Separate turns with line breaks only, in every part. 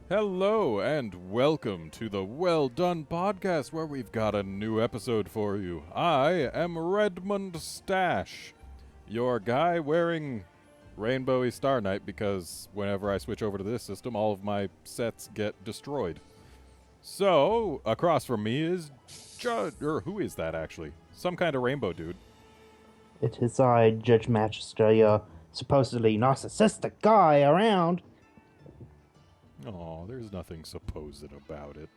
Hello and welcome to the WellDonePodcast, where we've got a new episode for you. I am Redmond Stash, your guy wearing Rainbowy Star Knight, because whenever I switch over to this system, all of my sets get destroyed. So, across from me is who is that actually? Some kind of rainbow dude.
It is I, Judge Magister, your supposedly narcissistic guy around.
Oh, there's nothing supposed about it.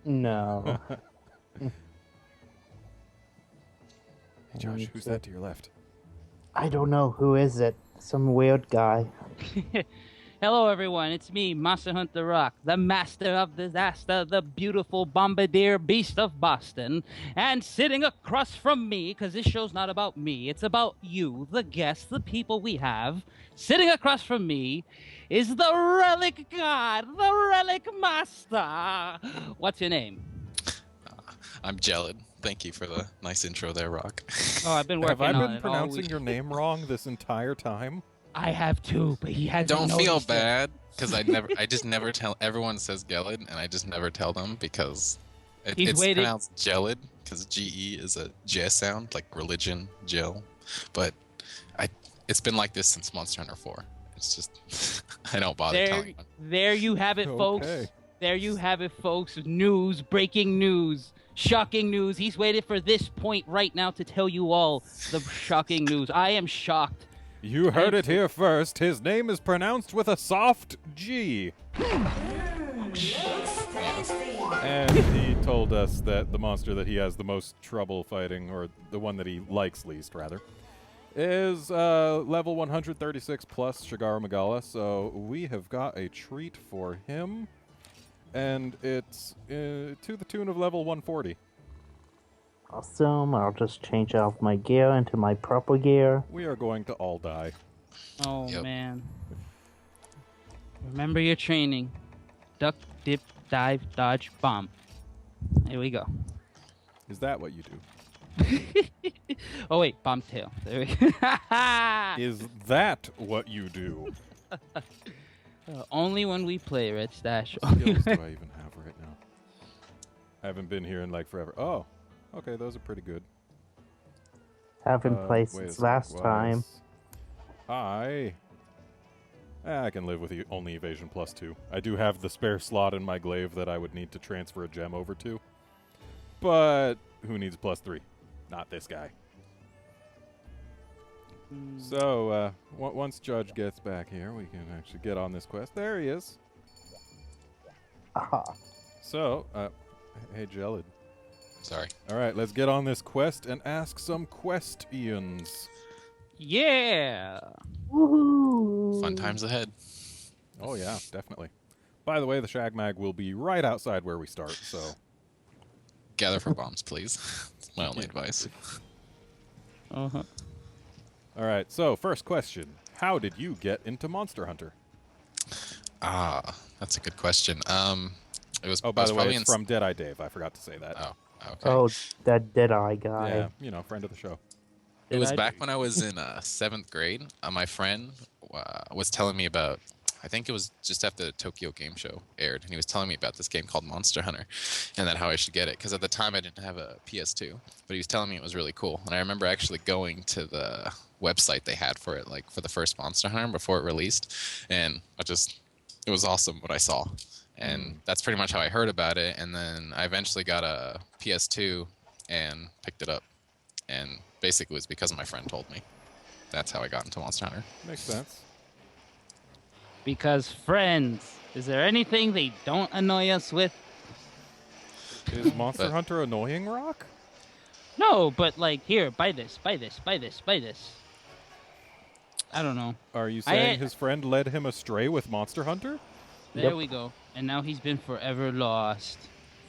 No.
Hey Josh, who's that to your left?
I don't know. Who is it? Some weird guy.
Hello, everyone. It's me, Monster Hunter Rock, the master of disaster, the beautiful bombardier beast of Boston. And sitting across from me, because this show's not about me, it's about you, the guests, the people we have. Sitting across from me is the relic god, the relic master. What's your name?
I'm Gelid. Thank you for the nice intro there, Rock.
Oh, I've been working on it.
Have I been
all
pronouncing
week.
your name wrong this entire time?
I have too, but he hasn't
Don't feel
noticed it.
bad, because I just never tell. Everyone says Gelid, and I just never tell them because it's
waiting.
pronounced Gelid, because GE is a J sound, like religion, Jill. But it's been like this since Monster Hunter 4. It's just I don't bother telling them.
There you have it, folks.
Okay.
There you have it, folks. News, breaking news, shocking news. He's waited for this point right now to tell you all the shocking news. I am shocked.
You heard it here first. His name is pronounced with a soft G. And he told us that the monster that he has the most trouble fighting, or the one that he likes least, rather, is level 136 plus Shigaro Magala. So we have got a treat for him. And it's to the tune of level 140.
Awesome. I'll just change out my gear into my proper gear.
We are going to all die.
Oh,
Yep.
man. Remember your training. Duck, dip, dive, dodge, bomb. Here we go.
Is that what you do?
Oh, wait. Bomb tail. There we go.
Is that what you do?
Only when we play, Red Stash.
What skills do I even have right now? I haven't been here in like forever. Oh, okay, those are pretty good.
Haven't played
Wait a
since
sec,
last time.
I can live with only evasion plus 2. I do have the spare slot in my glaive that I would need to transfer a gem over to. But who needs plus 3? Not this guy. So, once Judge gets back here, we can actually get on this quest. There he is.
Aha.
So, hey, Gelid.
Sorry.
All right, let's get on this quest and ask some questions.
Yeah.
Woohoo!
Fun times ahead.
Oh, yeah, definitely. By the way, the Shag Mag will be right outside where we start, so...
Gather for bombs, please. That's my only advice.
Uh-huh.
All right, so first question. How did you get into Monster Hunter?
That's a good question. It was.
Oh, by the way,
probably
it's from Deadeye Dave. I forgot to say that.
Oh, okay.
Oh, that Deadeye guy.
Yeah, you know, friend of the show.
It was
Did I-
back when I was in 7th grade. My friend was telling me about, I think it was just after the Tokyo Game Show aired, and he was telling me about this game called Monster Hunter, and then how I should get it. Because at the time I didn't have a PS2, but he was telling me it was really cool. And I remember actually going to the website they had for it, like for the first Monster Hunter before it released, and it was awesome what I saw. And that's pretty much how I heard about it. And then I eventually got a PS2 and picked it up. And basically it was because my friend told me. That's how I got into Monster Hunter.
Makes sense.
Because friends, is there anything they don't annoy us with?
Is Monster
But-
Hunter annoying, Rock?
No, but like, here, buy this, buy this, buy this, buy this. I don't know.
Are you saying
I-
his friend led him astray with Monster Hunter?
There
Yep.
we go. And now he's been forever lost.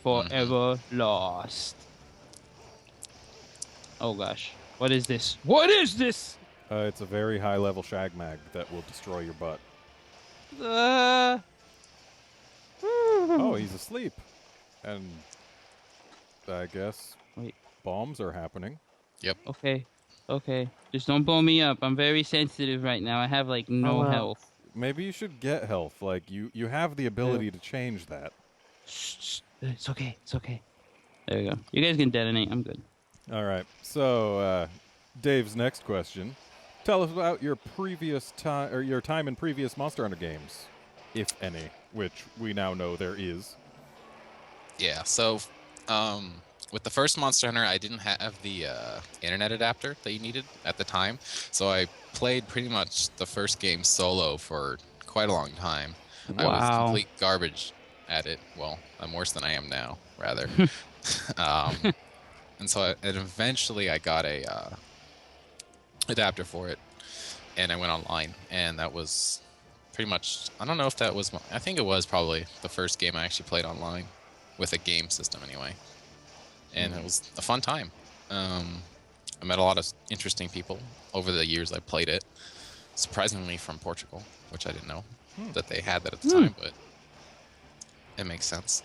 Forever lost. Oh gosh. What is this? What is this?
It's a very high-level Shag Mag that will destroy your butt.
Uh.
Oh, he's asleep. And I guess
Wait.
bombs are happening.
Okay. Okay. Just don't blow me up. I'm very sensitive right now. I have like no
Oh, wow.
health.
maybe you should get health. Like, you have the ability to change that.
Shh, it's okay. It's okay. There you go. You guys can detonate. I'm good.
All right. So, Dave's next question. Tell us about your previous time, or your time in previous Monster Hunter games, if any, which we now know there is.
Yeah, so with the first Monster Hunter, I didn't have the internet adapter that you needed at the time, so I played pretty much the first game solo for quite a long time. I was
Wow.
complete garbage at it. Well, I'm worse than I am now, rather. And so and eventually I got a adapter for it, and I went online, and that was pretty much, I don't know if that was, I think it was probably the first game I actually played online with a game system anyway, and it was a fun time. I met a lot of interesting people over the years I played it, surprisingly from Portugal, which I didn't know that they had that at the time, but it makes sense.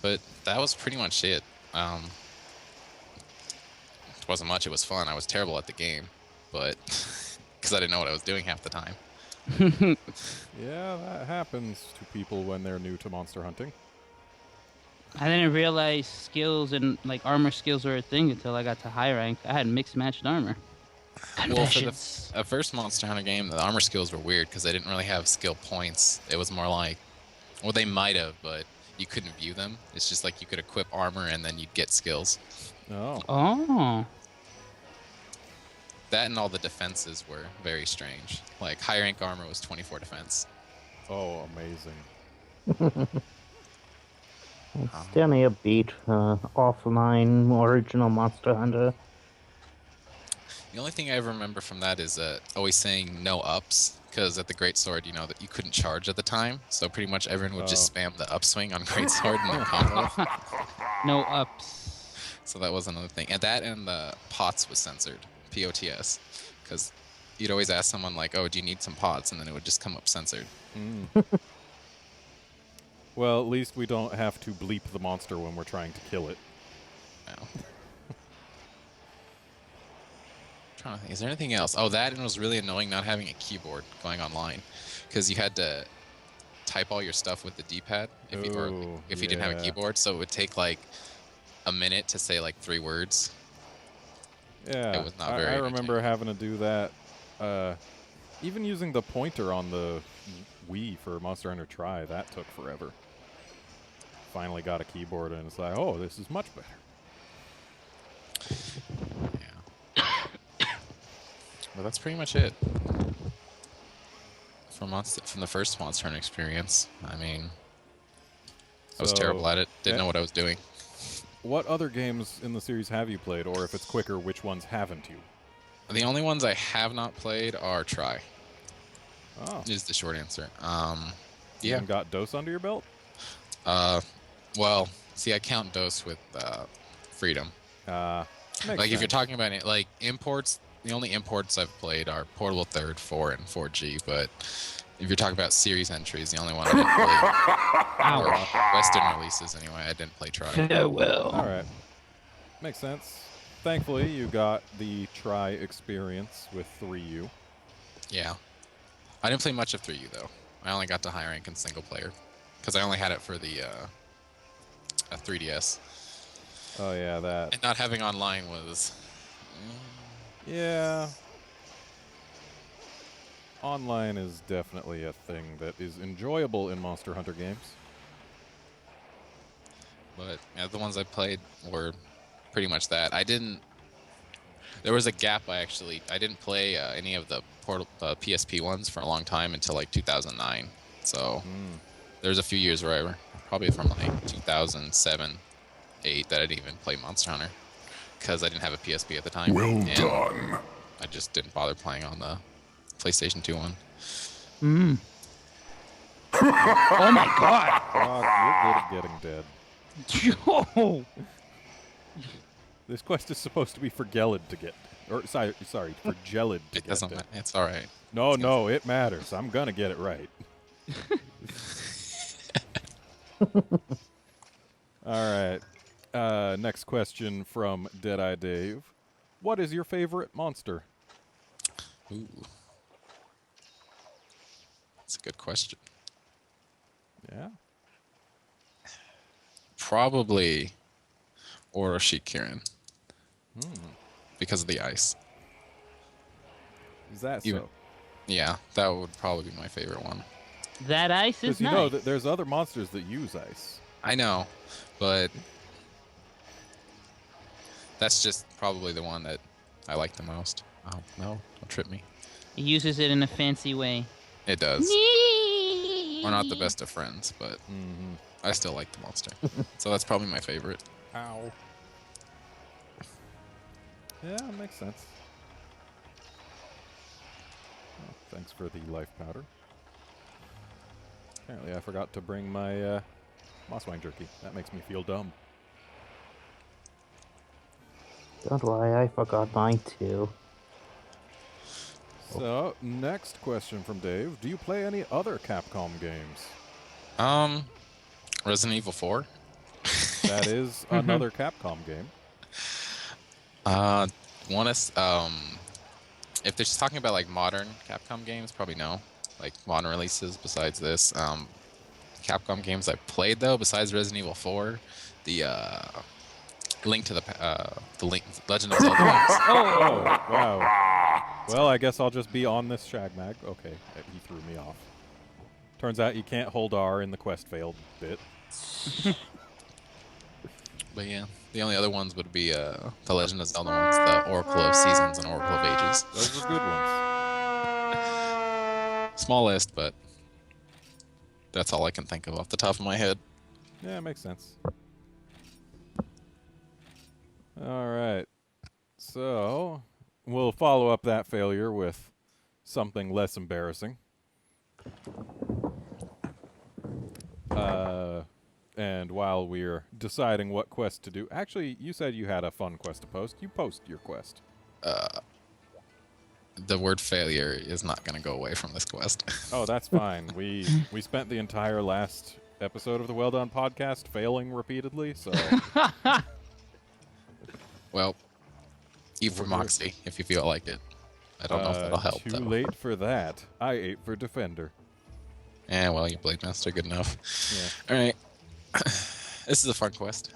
But that was pretty much it. It wasn't much, it was fun. I was terrible at the game, but because I didn't know what I was doing half the time.
Yeah, that happens to people when they're new to monster hunting.
I didn't realize skills and like armor skills were a thing until I got to high rank. I had mixed matched armor.
Well, for the
Confessions.
first Monster Hunter game, the armor skills were weird because they didn't really have skill points. It was more like, well, they might have, but you couldn't view them. It's just like you could equip armor and then you'd get skills.
Oh.
Oh.
That and all the defenses were very strange. Like high rank armor was 24 defense.
Oh, amazing.
Still need a beat offline original Monster Hunter.
The only thing I ever remember from that is always saying no ups, because at the Greatsword, you know, that you couldn't charge at the time, so pretty much everyone would just spam the upswing on Greatsword in the combo.
No ups.
So that was another thing. And that and the pots was censored, POTS, because you'd always ask someone like, oh, do you need some pots? And then it would just come up censored.
Well, at least we don't have to bleep the monster when we're trying to kill it.
No. Trying to think, is there anything else? Oh, that and it was really annoying not having a keyboard going online, because you had to type all your stuff with the D-pad if you didn't have a keyboard, so it would take like a minute to say like 3 words.
Yeah,
It was not very
I remember
entertaining.
having to do that. Even using the pointer on the Wii for Monster Hunter Tri, that took forever. Finally got a keyboard, and it's like, oh, this is much better.
Yeah. But that's pretty much it. From the first Monster Hunter experience. I mean, I was
So,
terrible at it. Didn't know what I was doing.
What other games in the series have you played, or if it's quicker, which ones haven't you?
The only ones I have not played are Try.
Oh,
Is the short answer.
you haven't got Dose under your belt?
Well, see, I count Dose with Freedom.
Makes
Like, if you're
sense.
talking about it, like imports, the only imports I've played are Portable Third, 4, and 4G. But if you're talking about series entries, the only one I didn't play, or Western releases anyway, I didn't play Try.
Farewell.
All right. Makes sense. Thankfully, you got the Try experience with 3U.
Yeah. I didn't play much of 3U, though. I only got to high rank in single player, because I only had it for the 3DS.
Oh, yeah, that.
And not having online was...
Yeah. Online is definitely a thing that is enjoyable in Monster Hunter games.
But yeah, the ones I played were pretty much that. There was a gap. I didn't play any of the PSP ones for a long time until like 2009. So there's a few years where probably from like 2007, 8 that I didn't even play Monster Hunter because I didn't have a PSP at the time.
Well done.
I just didn't bother playing on the PlayStation 2 one.
Oh my god.
Rock, you're good at getting dead.
Yo.
This quest is supposed to be for Gelid to get, or sorry, for Gelid to
It
get
doesn't
dead.
matter. It's all right.
No, it matters. I'm gonna get it right. All right. Next question from Deadeye Dave. What is your favorite monster?
Ooh. That's a good question.
Yeah.
Probably Orochi Kirin
Hmm.
because of the ice.
Is that
Even-
so?
Yeah, that would probably be my favorite one.
That ice is
Because you
nice.
know that there's other monsters that use ice.
I know, but that's just probably the one that I like the most. Oh, no, don't trip me.
He uses it in a fancy way.
It does. We're not the best of friends, but
Mm-hmm.
I still like the monster. So that's probably my favorite.
Ow. Yeah, makes sense. Oh, thanks for the life powder. Apparently I forgot to bring my Mosswang jerky. That makes me feel dumb.
Don't worry, I forgot mine too.
So, next question from Dave. Do you play any other Capcom games?
Resident Evil 4.
That is another Capcom game.
If they're just talking about like modern Capcom games, probably no. Like modern releases besides this. Capcom games I played though, besides Resident Evil 4, the Link to the Legend of Zelda Links.
Oh, wow. Well, I guess I'll just be on this Shagmag. Okay, he threw me off. Turns out you can't hold R in the quest failed bit.
But yeah, the only other ones would be the Legend of Zelda ones, the Oracle of Seasons and Oracle of Ages.
Those are good ones.
Small list, but that's all I can think of off the top of my head.
Yeah, it makes sense. All right. So, we'll follow up that failure with something less embarrassing. And while we're deciding what quest to do, actually, you said you had a fun quest to post. You post your quest.
The word failure is not going to go away from this quest.
Oh, that's fine. We spent the entire last episode of the Well Done podcast failing repeatedly, so
Well, eat for Moxie if you feel like it. I don't know if that'll help.
too
though.
late for that. I ate for Defender.
Yeah, well, you Blade Master, good enough.
Yeah.
All right. This is a fun quest.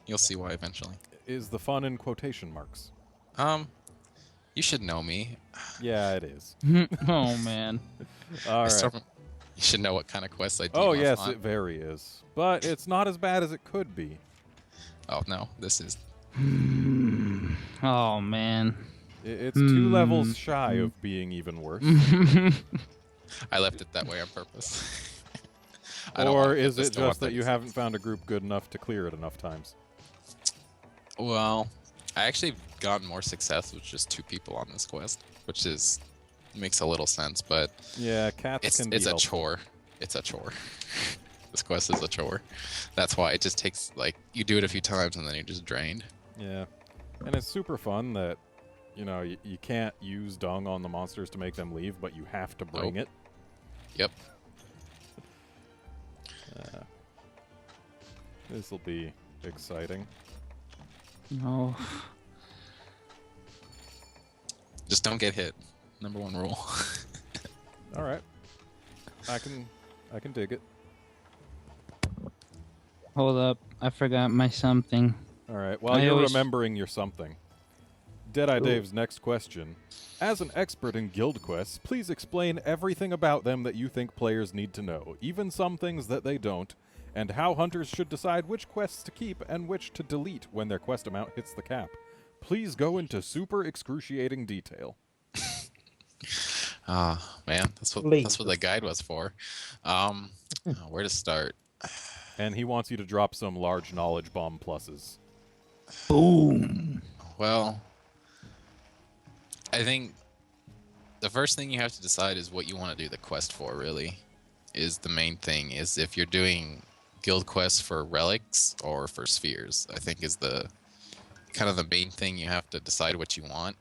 You'll see why eventually.
Is the fun in quotation marks?
You should know me.
Yeah, it is.
Oh, man.
All right.
You should know what kind of quests I do.
Oh, yes, it very is. But it's not as bad as it could be.
Oh, no, this is...
Oh, man.
It's 2 levels shy of being even worse.
I left it that way on purpose.
Or is it just that you haven't found a group good enough to clear it enough times?
Well, I actually gotten more success with just 2 people on this quest, which makes a little sense, but
Yeah, cats can be
it's a
helpful.
chore. It's a chore. This quest is a chore. That's why it just takes, like, you do it a few times and then you're just drained.
Yeah. And it's super fun that, you know, you can't use dung on the monsters to make them leave, but you have to bring it.
Yep.
This will be exciting.
No.
Just don't get hit. Number 1 rule.
All right. I can dig it.
Hold up. I forgot my something.
All right. While you're remembering your something, Deadeye Dave's next question. As an expert in guild quests, please explain everything about them that you think players need to know, even some things that they don't, and how hunters should decide which quests to keep and which to delete when their quest amount hits the cap. Please go into super excruciating detail.
Man, that's what the guide was for. Where to start?
And he wants you to drop some large knowledge bomb pluses.
Boom.
Well, I think the first thing you have to decide is what you want to do the quest for, really, is the main thing. Is if you're doing guild quests for relics or for spheres, I think is the kind of the main thing you have to decide what you want.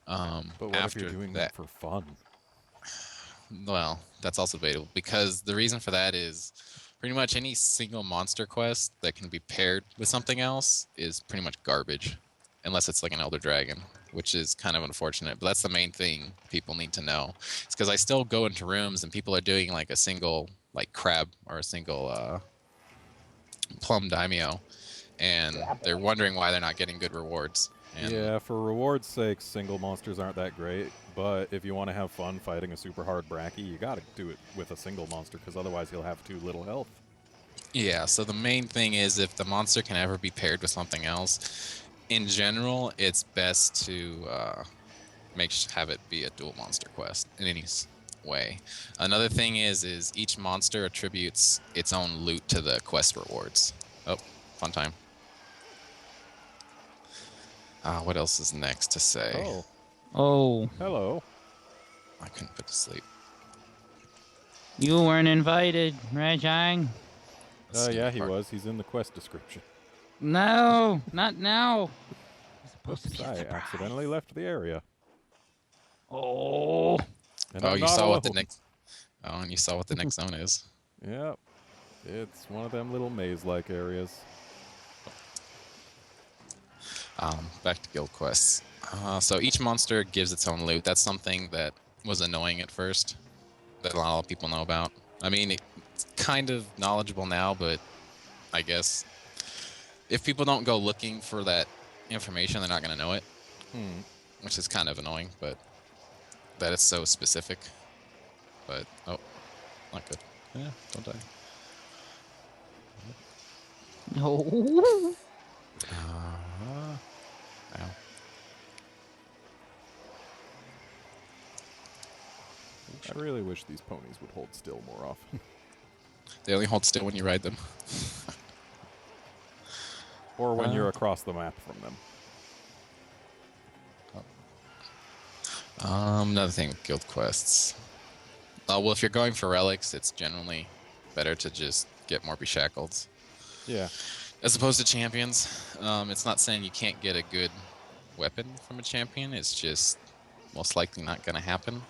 But what
after
if you're doing that for fun?
Well, that's also debatable, because the reason for that is pretty much any single monster quest that can be paired with something else is pretty much garbage, unless it's like an Elder Dragon. which is kind of unfortunate. But that's the main thing people need to know. It's because I still go into rooms and people are doing like a single like crab or a single plum daimyo, and they're wondering why they're not getting good rewards. And
Yeah, for rewards' sake, single monsters aren't that great. But if you want to have fun fighting a super hard Bracky, you got to do it with a single monster, because otherwise he'll have too little health.
yeah, so the main thing is if the monster can ever be paired with something else, in general, it's best to have it be a dual monster quest in any way. Another thing is each monster attributes its own loot to the quest rewards. Oh, fun time. What else is next to say?
Oh,
Oh,
hello.
I couldn't put to sleep.
you weren't invited, Rajang.
Yeah, he was. He's in the quest description.
No, not now. It's supposed to
Oops,
be a
I
surprise.
accidentally left the area.
Oh.
And
Oh,
I'm
you
not
saw what the
alone.
next. Oh, and you saw what the next zone is.
Yep. It's one of them little maze-like areas.
Back to guild quests. So each monster gives its own loot. That's something that was annoying at first, that a lot of people know about. I mean, it's kind of knowledgeable now, but I guess if people don't go looking for that information, they're not going to know it, which is kind of annoying, but that it's so specific. But, oh, not good. Yeah, don't die.
No.
Ow.
I really wish these ponies would hold still more often.
They only hold still when you ride them.
Or when you're across the map from them.
Another thing with guild quests. Well, if you're going for relics, it's generally better to just get more beshackled.
Yeah.
As opposed to champions. It's not saying you can't get a good weapon from a champion. It's just most likely not going to happen.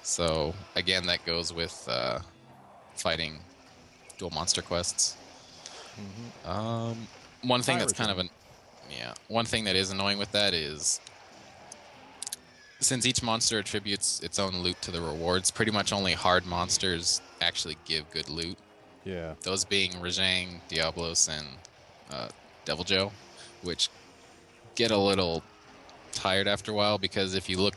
So, again, that goes with fighting dual monster quests. One thing that's kind of one thing that is annoying with that is since each monster attributes its own loot to the rewards, pretty much only hard monsters actually give good loot.
Yeah.
Those being Rajang, Diablos, and Devil Joe, which get a little tired after a while because if you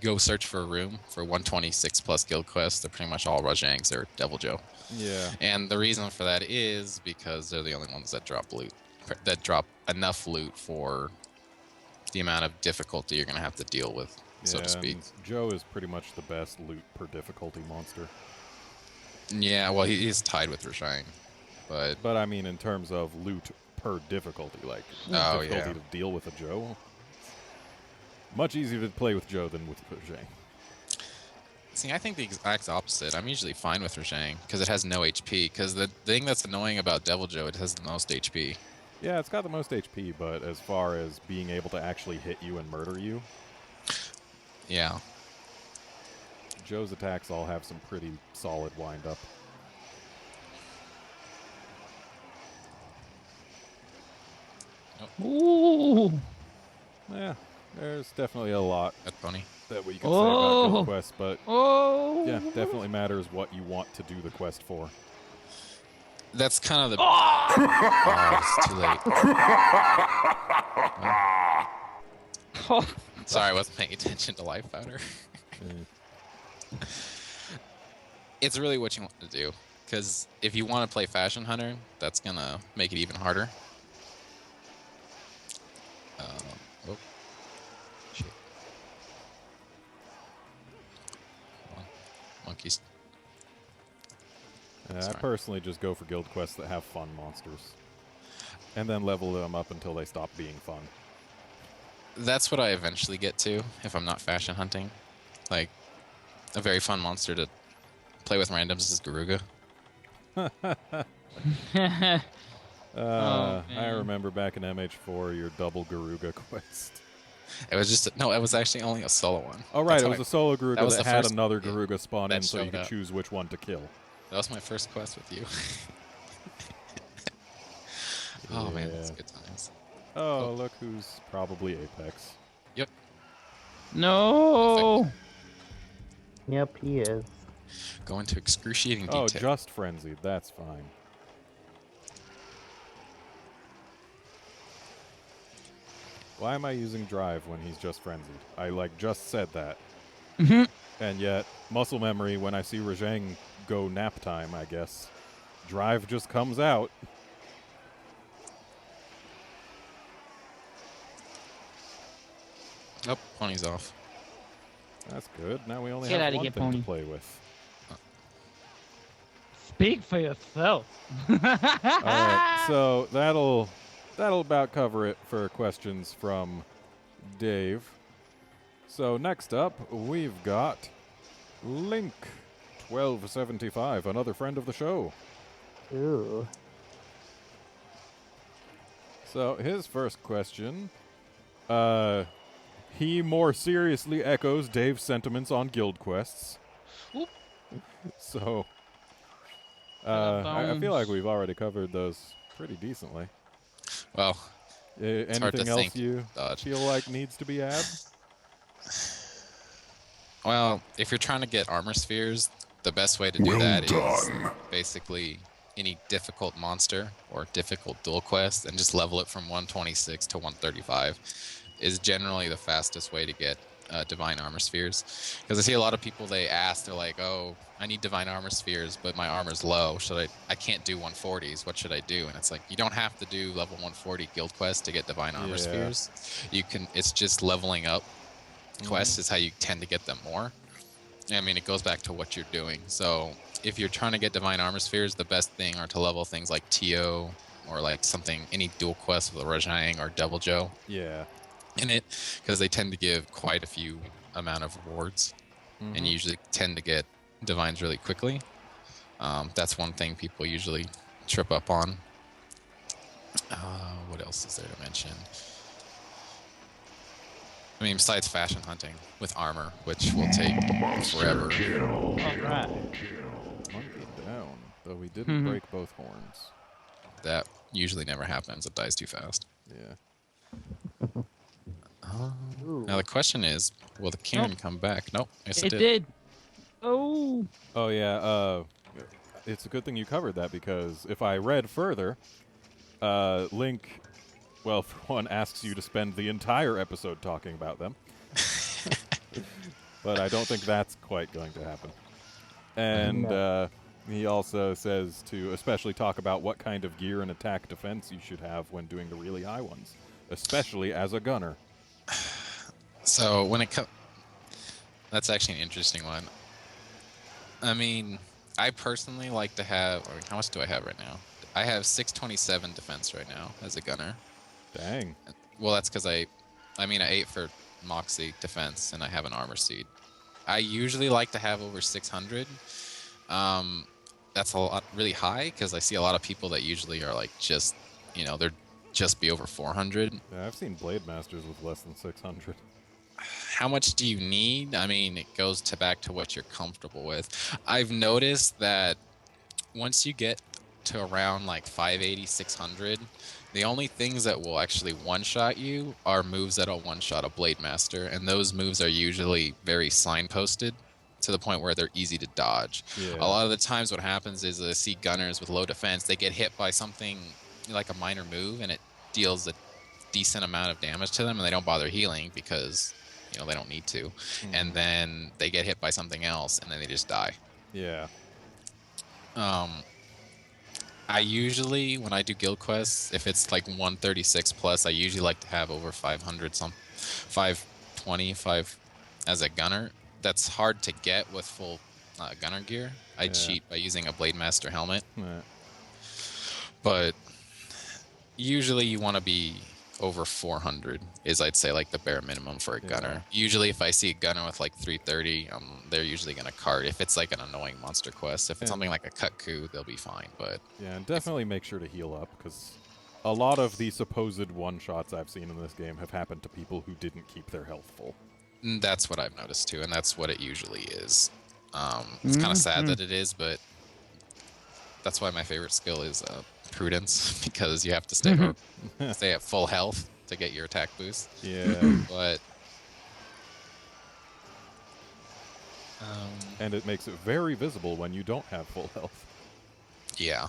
go search for a room for 126 plus guild quests, they're pretty much all Rajangs or Devil Joe.
Yeah.
And the reason for that is because they're the only ones that drop loot, that drop enough loot for the amount of difficulty you're going to have to deal with, so to speak.
Joe is pretty much the best loot per difficulty monster.
Yeah, well, he's tied with Rajang, but
I mean, in terms of loot per difficulty, like difficulty to deal with a Joe. Much easier to play with Joe than with Rajang.
See, I think the exact opposite. I'm usually fine with Rajang because it has no HP. Because the thing that's annoying about Devil Joe, it has the most HP.
Yeah, it's got the most HP, but as far as being able to actually hit you and murder you,
yeah.
Joe's attacks all have some pretty solid wind-up.
Ooh.
Yeah, there's definitely a lot
That pony.
that we can say about guild quests, but
Oh.
yeah, definitely matters what you want to do the quest for.
That's kind of the. Oh, it's too late. Well, sorry, I wasn't paying attention to Life Powder. It's really what you want to do. Because if you want to play Fashion Hunter, that's going to make it even harder. Oh, shit. Come on. Monkeys.
I personally just go for guild quests that have fun monsters. And then level them up until they stop being fun.
That's what I eventually get to if I'm not fashion hunting. Like, a very fun monster to play with randoms is Garuga.
I remember back in MH4 your double Garuga quest.
It was just no. It was actually only a solo one.
Oh right, it was a solo Garuga that had
first,
another Garuga spawn in,
that
so you
showed
could
up.
choose which one to kill.
That was my first quest with you. Oh man, that's good times.
Oh, look who's probably Apex.
Yep.
No.
Yep, he is.
Go into excruciating
Oh,
detail.
just frenzied. That's fine. Why am I using drive when he's just frenzied? I just said that.
Mhm.
And yet, muscle memory, when I see Rajang go nap time, I guess, drive just comes out.
Oh, pony's off.
That's good. Now we only
Get
have
outta
one
here,
thing
pony.
to play with.
Speak for yourself.
All right, so that'll about cover it for questions from Dave. So next up, we've got Link, 1275, another friend of the show.
Ooh.
So his first question, he more seriously echoes Dave's sentiments on guild quests.
Oop.
So, I feel like we've already covered those pretty decently.
Well, it's hard to
Anything else
think,
you
Dodge.
feel like needs to be added?
Well, if you're trying to get armor spheres, the best way to do that is basically any difficult monster or difficult dual quest and just level it from 126 to 135 is generally the fastest way to get divine armor spheres. Because I see a lot of people, they're like, oh, I need divine armor spheres, but my armor's low. I can't do 140s. What should I do? And it's like, you don't have to do level 140 guild quest to get divine armor spheres. It's just leveling up quests is how you tend to get them more. I mean, it goes back to what you're doing. So if you're trying to get divine armor spheres, the best thing are to level things like TO or like any dual quest with a Rajang or Double Joe
Yeah.
in it, because they tend to give quite a few amount of rewards and you usually tend to get divines really quickly. That's one thing people usually trip up on. What else is there to mention? I mean, besides fashion hunting with armor, which will take forever.
All right.
Monkey down, though we didn't break both horns.
That usually never happens. It dies too fast.
Yeah.
Now the question is, will the Kieran come back? Nope. Yes, it
It did. Oh.
Oh, yeah. It's a good thing you covered that, because if I read further, Link, well, for one, asks you to spend the entire episode talking about them. But I don't think that's quite going to happen. And he also says to especially talk about what kind of gear and attack defense you should have when doing the really high ones, especially as a gunner.
So when it comes, that's actually an interesting one. I mean, I personally like to have. How much do I have right now? I have 627 defense right now as a gunner.
Dang.
Well, that's because I 8 for Moxie defense, and I have an armor seed. I usually like to have over 600. That's a lot, really high, because I see a lot of people that usually are like just, they're just be over 400.
Yeah, I've seen Blade Masters with less than 600.
How much do you need? I mean, it goes back to what you're comfortable with. I've noticed that once you get to around like 580, 600, the only things that will actually one-shot you are moves that'll one-shot a Blade Master, and those moves are usually very signposted to the point where they're easy to dodge.
Yeah.
A lot of the times what happens is I see gunners with low defense, they get hit by something like a minor move, and it deals a decent amount of damage to them, and they don't bother healing because they don't need to. And then they get hit by something else, and then they just die.
Yeah.
I usually, when I do guild quests, if it's like 136 plus, I usually like to have over 500, 520, as a gunner. That's hard to get with full gunner gear. I cheat by using a Blade Master helmet.
Yeah.
But usually you want to be over 400 is, I'd say, like the bare minimum for a gunner. Usually if I see a gunner with like 330, they're usually going to cart. If it's like an annoying monster quest, if it's something like a cut coup, they'll be fine. But
yeah, and definitely make sure to heal up, because a lot of the supposed one-shots I've seen in this game have happened to people who didn't keep their health full.
That's what I've noticed too, and that's what it usually is. It's kind of sad that it is, but that's why my favorite skill is Prudence, because you have to stay at full health to get your attack boost.
Yeah.
But
And it makes it very visible when you don't have full health.
Yeah.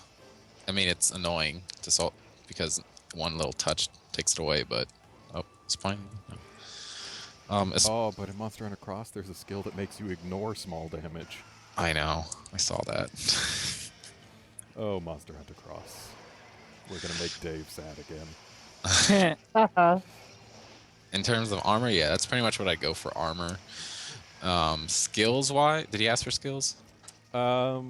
I mean, it's annoying to salt because one little touch takes it away, but it's fine.
Oh, but in Monster Hunter Cross, there's a skill that makes you ignore small damage.
I know. I saw that.
Oh, Monster Hunter Cross. We're gonna make Dave sad again.
In terms of armor, yeah, that's pretty much what I go for armor. Skills-wise, did he ask for skills? I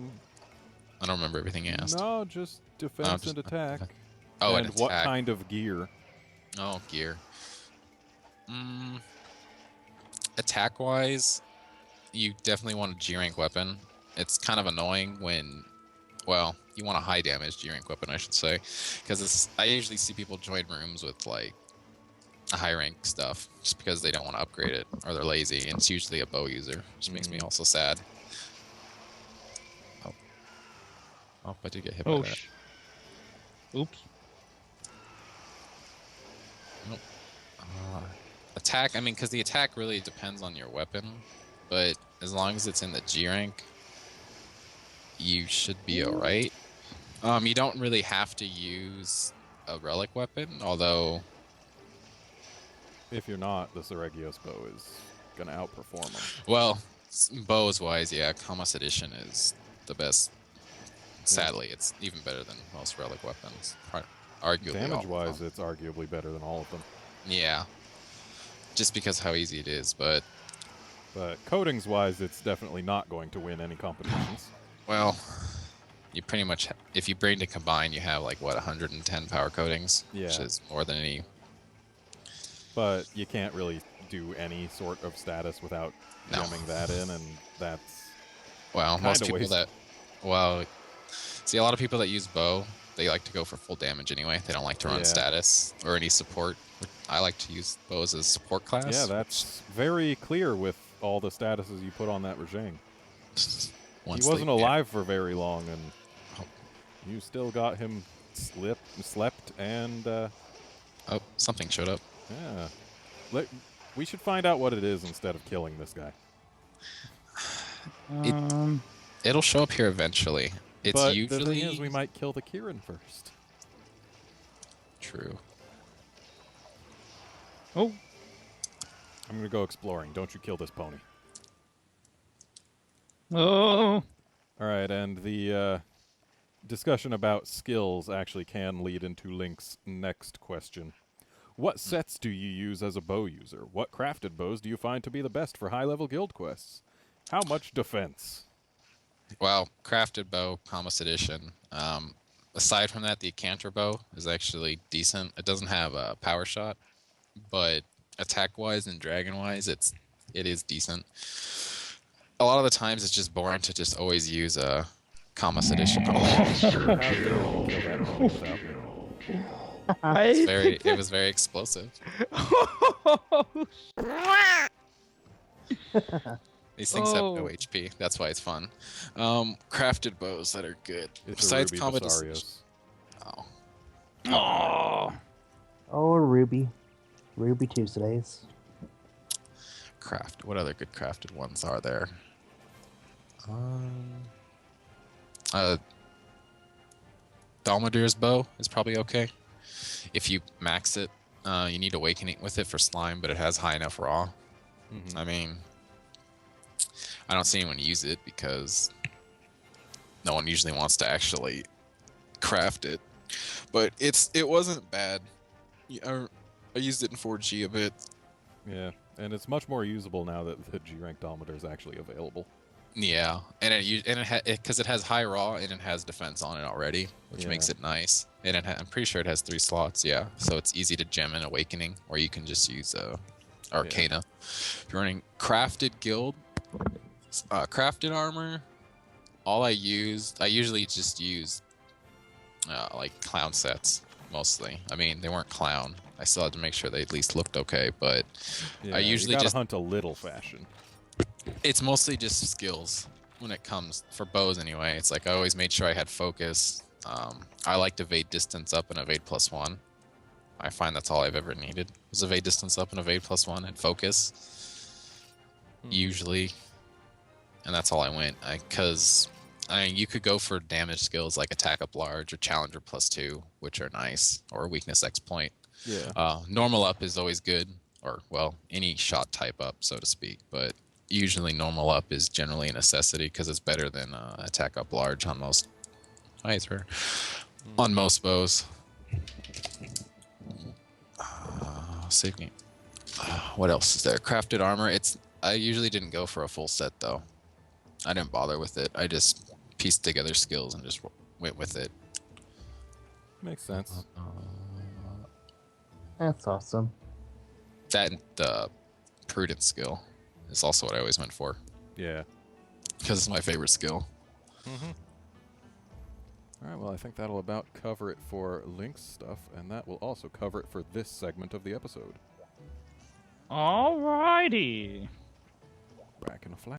don't remember everything he asked.
No, just defense and attack.
Oh,
and
and
what
attack.
kind of gear?
Oh, gear. Attack-wise, you definitely want a G-rank weapon. It's kind of annoying when, well, you want a high damage G-rank weapon, I should say, because I usually see people join rooms with like a high rank stuff just because they don't want to upgrade it or they're lazy, and it's usually a bow user, which makes me also sad. Oh, I did get hit by that.
Oops.
Nope. Attack, I mean, because the attack really depends on your weapon, but as long as it's in the G rank, you should be alright. You don't really have to use a relic weapon, although...
If you're not, the Seregios bow is gonna outperform them.
Well, bows-wise, yeah, Kamas Edition is the best. Sadly, it's even better than most relic weapons. Arguably.
Damage-wise, it's arguably better than all of them.
Yeah. Just because how easy it is, but
coatings-wise, it's definitely not going to win any competitions.
Well, you pretty much, if you bring to combine, you have like, what, 110 power coatings?
Yeah.
Which is more than any.
But you can't really do any sort of status without jamming that in, and that's...
Well, most people
wasted.
see, a lot of people that use bow, they like to go for full damage anyway. They don't like to run status or any support. I like to use bows as support class.
Yeah, that's very clear with all the statuses you put on that regime. He wasn't alive for very long, and you still got him slept, and...
Oh, something showed up.
Yeah. We should find out what it is instead of killing this guy.
It'll show up here eventually.
But the thing is, we might kill the Kieran first.
True.
Oh.
I'm going to go exploring. Don't you kill this pony.
Oh.
All right, and the discussion about skills actually can lead into Link's next question. What sets do you use as a bow user? What crafted bows do you find to be the best for high-level guild quests? How much defense?
Well, crafted bow, Kamas Edition. Aside from that, the Cantor bow is actually decent. It doesn't have a power shot, but attack-wise and dragon-wise, it is decent. A lot of the times, it's just boring to just always use a Kamas Edition. It was very explosive. These things have no HP. That's why it's fun. Crafted bows that are good. Besides Combat
Oh, Ruby. Ruby Tuesdays.
What other good crafted ones are there? Dalmadir's bow is probably okay. If you max it, you need Awakening with it for slime, but it has high enough raw. Mm-hmm. I mean, I don't see anyone use it because no one usually wants to actually craft it. But it wasn't bad. I used it in 4G a bit.
Yeah, and it's much more usable now that the G-rank Dalmadir is actually available.
Yeah, and because it has high raw and it has defense on it already, which makes it nice. And I'm pretty sure it has 3 slots. Yeah, so it's easy to gem in Awakening, or you can just use Arcana. If you're running crafted guild, crafted armor, I usually just use like clown sets mostly. I mean, they weren't clown. I still had to make sure they at least looked okay, but I usually
just hunt a little fashion.
It's mostly just skills when it comes for bows anyway. It's like I always made sure I had focus. I liked evade distance up and evade +1. I find that's all I've ever needed was evade distance up and evade +1 and focus. Usually. and that's all I went. Because you could go for damage skills like attack up large or challenger +2, which are nice, or weakness X point.
Yeah.
Normal up is always good, or well, any shot type up, so to speak. But usually normal up is generally a necessity because it's better than attack up large on most. On most bows. Save me. What else is there? Crafted armor. I usually didn't go for a full set though. I didn't bother with it. I just pieced together skills and just went with it.
Makes sense.
That's awesome.
That and the prudence skill is also what I always went for
Yeah.
because it's my favorite skill.
All right, well, I think that'll about cover it for Link's stuff, and that will also cover it for this segment of the episode.
Alrighty.
Back in a flash.